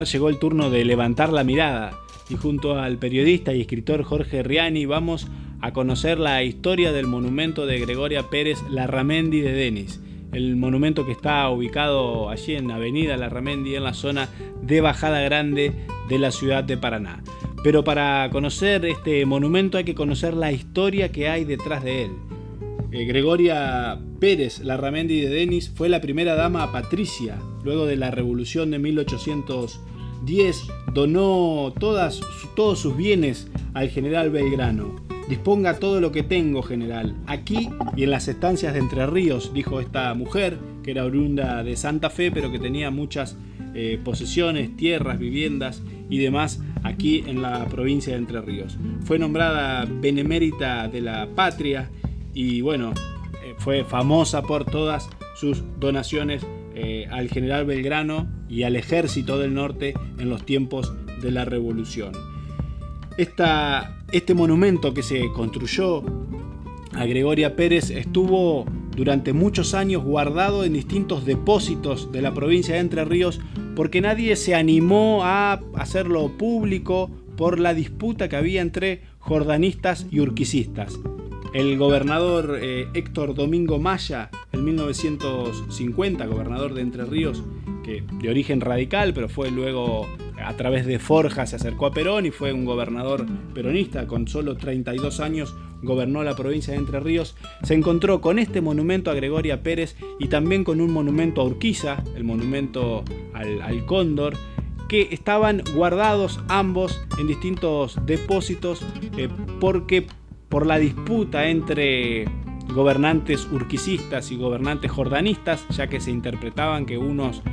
Llegó el turno de levantar la mirada y junto al periodista y escritor Jorge Riani vamos a conocer la historia del monumento de Gregoria Pérez Larramendi de Denis. El monumento que está ubicado allí en Avenida Larramendi, en la zona de Bajada Grande de la ciudad de Paraná. Pero para conocer este monumento hay que conocer la historia que hay detrás de él. Gregoria Pérez Larramendi de Denis fue la primera dama patricia. Luego de la revolución de 1810 donó todos sus bienes al general Belgrano. Disponga todo lo que tengo, general, aquí y en las estancias de Entre Ríos, dijo esta mujer, que era oriunda de Santa Fe, pero que tenía muchas posesiones, tierras, viviendas y demás aquí en la provincia de Entre Ríos. Fue nombrada benemérita de la patria y bueno, fue famosa por todas sus donaciones al general Belgrano y al ejército del norte en los tiempos de la revolución. Este monumento que se construyó a Gregoria Pérez estuvo durante muchos años guardado en distintos depósitos de la provincia de Entre Ríos porque nadie se animó a hacerlo público por la disputa que había entre jordanistas y urquicistas. El gobernador Héctor Domingo Maya, en 1950, gobernador de Entre Ríos, que de origen radical, pero fue luego a través de forjas se acercó a Perón y fue un gobernador peronista, con solo 32 años gobernó la provincia de Entre Ríos, se encontró con este monumento a Gregoria Pérez y también con un monumento a Urquiza, el monumento al Cóndor, que estaban guardados ambos en distintos depósitos porque por la disputa entre gobernantes urquicistas y gobernantes jordanistas, ya que se interpretaban que unos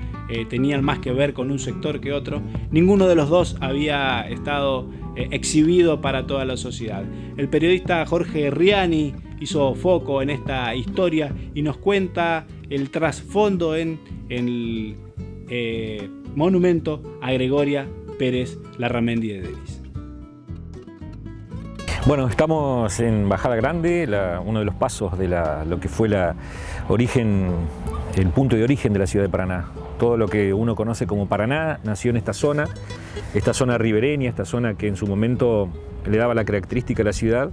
tenían más que ver con un sector que otro, ninguno de los dos había estado exhibido para toda la sociedad. El periodista Jorge Riani hizo foco en esta historia y nos cuenta el trasfondo en el monumento a Gregoria Pérez Larramendi de Denis. Bueno, estamos en Bajada Grande, uno de los pasos de lo que fue el punto de origen de la ciudad de Paraná. Todo lo que uno conoce como Paraná nació en esta zona ribereña, esta zona que en su momento le daba la característica a la ciudad,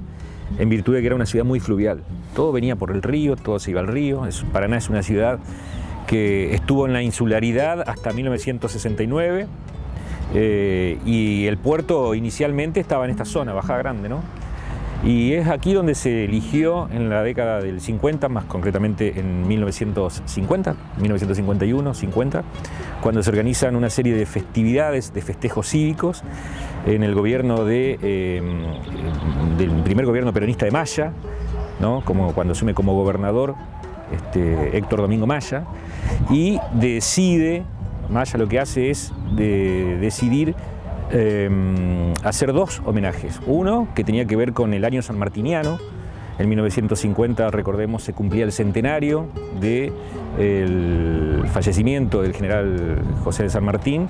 en virtud de que era una ciudad muy fluvial. Todo venía por el río, todo se iba al río. Paraná es una ciudad que estuvo en la insularidad hasta 1969 y el puerto inicialmente estaba en esta zona, Bajada Grande, ¿no? Y es aquí donde se eligió en la década del 50, más concretamente en 1950, 1951, 50, cuando se organizan una serie de festividades, de festejos cívicos en el gobierno del primer gobierno peronista de Maya, ¿no? Cuando asume como gobernador Héctor Domingo Maya, y Maya lo que hace es decidir hacer dos homenajes. Uno que tenía que ver con el año sanmartiniano. En 1950, recordemos, se cumplía el centenario del fallecimiento del general José de San Martín,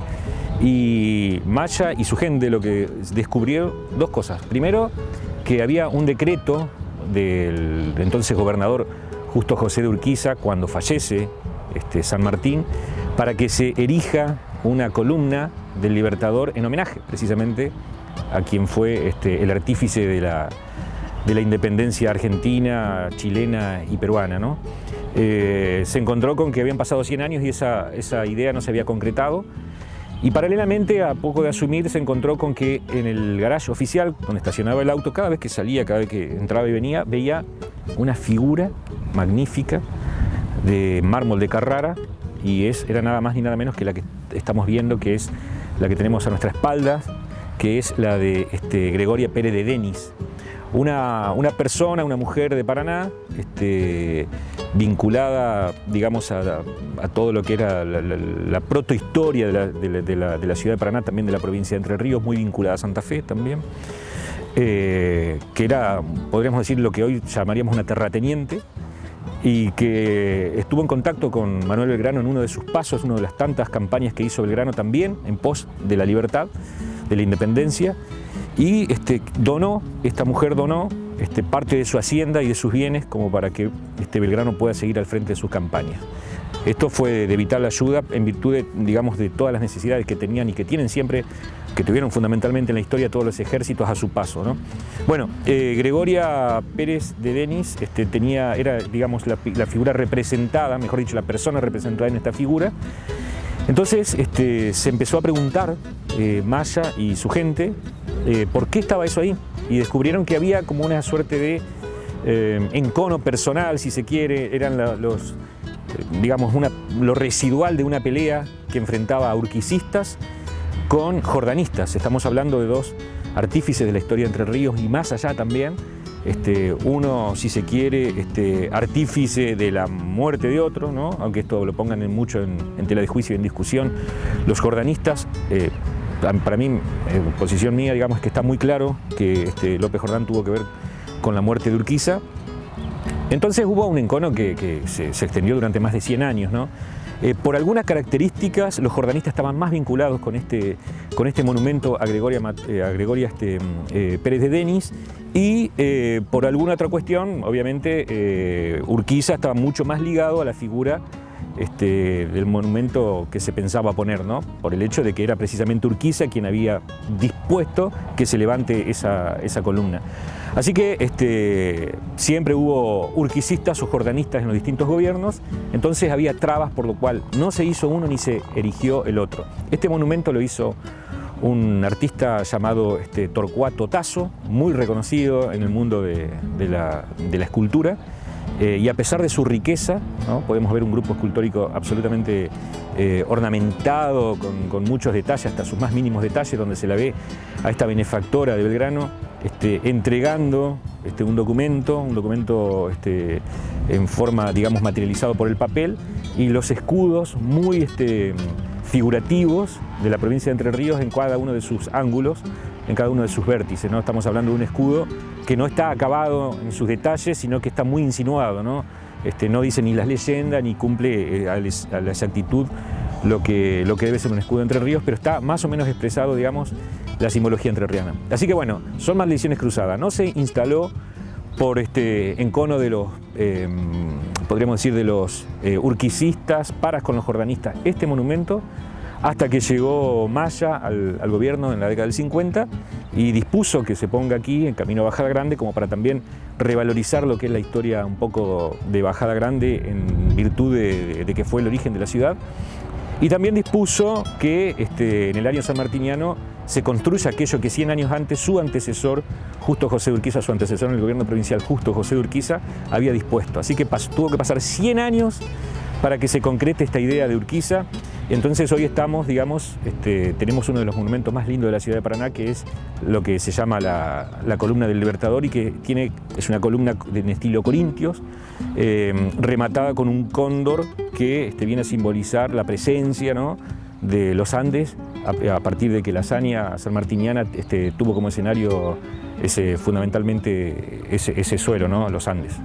y Maya y su gente lo que descubrió dos cosas. Primero, que había un decreto del entonces gobernador Justo José de Urquiza, cuando fallece San Martín, para que se erija una columna del Libertador en homenaje precisamente a quien fue el artífice de la independencia argentina, chilena y peruana, ¿no? Se encontró con que habían pasado 100 años y esa idea no se había concretado, y paralelamente, a poco de asumir, se encontró con que en el garaje oficial donde estacionaba el auto, cada vez que salía, cada vez que entraba y venía, veía una figura magnífica de mármol de Carrara, y era nada más ni nada menos que la que estamos viendo, que es la que tenemos a nuestra espalda, que es la de Gregoria Pérez de Denis, una persona, una mujer de Paraná, vinculada, digamos, a todo lo que era la protohistoria de la ciudad de Paraná, también de la provincia de Entre Ríos, muy vinculada a Santa Fe también, que era, podríamos decir, lo que hoy llamaríamos una terrateniente, y que estuvo en contacto con Manuel Belgrano en uno de sus pasos, una de las tantas campañas que hizo Belgrano también en pos de la libertad, de la independencia, y esta mujer donó parte de su hacienda y de sus bienes como para que Belgrano pueda seguir al frente de sus campañas. Esto fue de vital ayuda en virtud de, digamos, de todas las necesidades que tenían y que tienen siempre, que tuvieron fundamentalmente en la historia todos los ejércitos a su paso, ¿no? Bueno, Gregoria Pérez de Denis era, digamos, la figura representada, mejor dicho, la persona representada en esta figura. Entonces se empezó a preguntar Maya y su gente por qué estaba eso ahí, y descubrieron que había como una suerte de encono personal, si se quiere, eran digamos, lo residual de una pelea que enfrentaba a urquicistas con jordanistas. Estamos hablando de dos artífices de la historia de Entre Ríos y más allá también. Uno, si se quiere, artífice de la muerte de otro, ¿no? Aunque esto lo pongan mucho en tela de juicio y en discusión. Los jordanistas, para mí, posición mía, digamos, es que está muy claro que López Jordán tuvo que ver con la muerte de Urquiza. Entonces hubo un encono que se extendió durante más de 100 años, ¿no? Por algunas características, los jordanistas estaban más vinculados con este monumento a Gregoria Pérez de Denis, y por alguna otra cuestión, obviamente, Urquiza estaba mucho más ligado a la figura del monumento que se pensaba poner, ¿no? Por el hecho de que era precisamente Urquiza quien había dispuesto que se levante esa columna. Así que siempre hubo urquicistas o jordanistas en los distintos gobiernos, entonces había trabas, por lo cual no se hizo uno ni se erigió el otro. Este monumento lo hizo un artista llamado Torcuato Tasso, muy reconocido en el mundo de la escultura, y a pesar de su riqueza, ¿no? Podemos ver un grupo escultórico absolutamente ornamentado, con muchos detalles, hasta sus más mínimos detalles, donde se la ve a esta benefactora de Belgrano entregando un documento en forma, digamos, materializado por el papel, y los escudos muy figurativos de la provincia de Entre Ríos en cada uno de sus ángulos, en cada uno de sus vértices, ¿no? Estamos hablando de un escudo que no está acabado en sus detalles, sino que está muy insinuado, ¿no? No dice ni las leyendas ni cumple a la exactitud lo que debe ser un escudo de Entre Ríos, pero está más o menos expresado, digamos, la simbología entrerriana. Así que bueno, son maldiciones cruzadas. No se instaló por encono de los, podríamos decir, de los urquicistas, paras con los jordanistas, este monumento, hasta que llegó Maya al gobierno en la década del 50 y dispuso que se ponga aquí en camino a Bajada Grande, como para también revalorizar lo que es la historia un poco de Bajada Grande en virtud de que fue el origen de la ciudad. Y también dispuso que en el año sanmartiniano se construya aquello que 100 años antes su antecesor, Justo José de Urquiza, su antecesor en el gobierno provincial, Justo José de Urquiza, había dispuesto. Así que tuvo que pasar 100 años para que se concrete esta idea de Urquiza. Entonces hoy estamos, digamos, tenemos uno de los monumentos más lindos de la ciudad de Paraná, que es lo que se llama la columna del Libertador, y que es una columna en estilo corintios, rematada con un cóndor que viene a simbolizar la presencia, ¿no?, de los Andes, a partir de que la hazaña sanmartiniana tuvo como escenario fundamentalmente ese suelo, ¿no?, los Andes.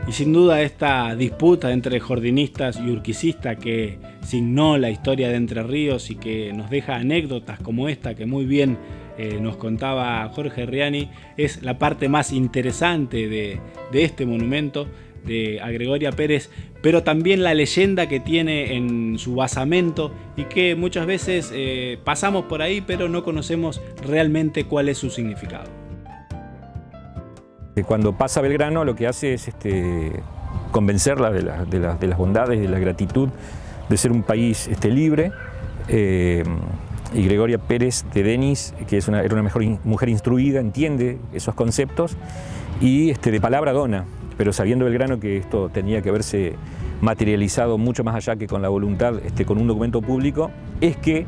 Y sin duda esta disputa entre jordinistas y urquicistas que signó la historia de Entre Ríos y que nos deja anécdotas como esta que muy bien nos contaba Jorge Riani, es la parte más interesante de este monumento a Gregoria Pérez, pero también la leyenda que tiene en su basamento y que muchas veces pasamos por ahí pero no conocemos realmente cuál es su significado. Cuando pasa Belgrano, lo que hace es convencerla de las bondades, de la gratitud de ser un país libre. Y Gregoria Pérez de Denis, que era una mujer instruida, entiende esos conceptos y de palabra dona, pero sabiendo Belgrano que esto tenía que haberse materializado mucho más allá que con la voluntad, con un documento público, es que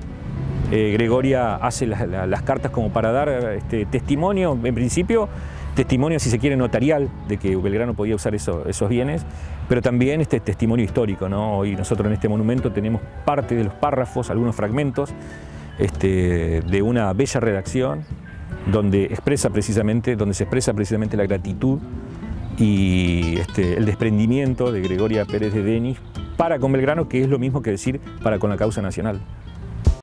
Gregoria hace las cartas como para dar testimonio, en principio, testimonio si se quiere notarial de que Belgrano podía usar esos bienes, pero también testimonio histórico, ¿no? Hoy nosotros en este monumento tenemos parte de los párrafos, algunos fragmentos de una bella redacción donde se expresa precisamente la gratitud y el desprendimiento de Gregoria Pérez de Denis para con Belgrano, que es lo mismo que decir para con la causa nacional.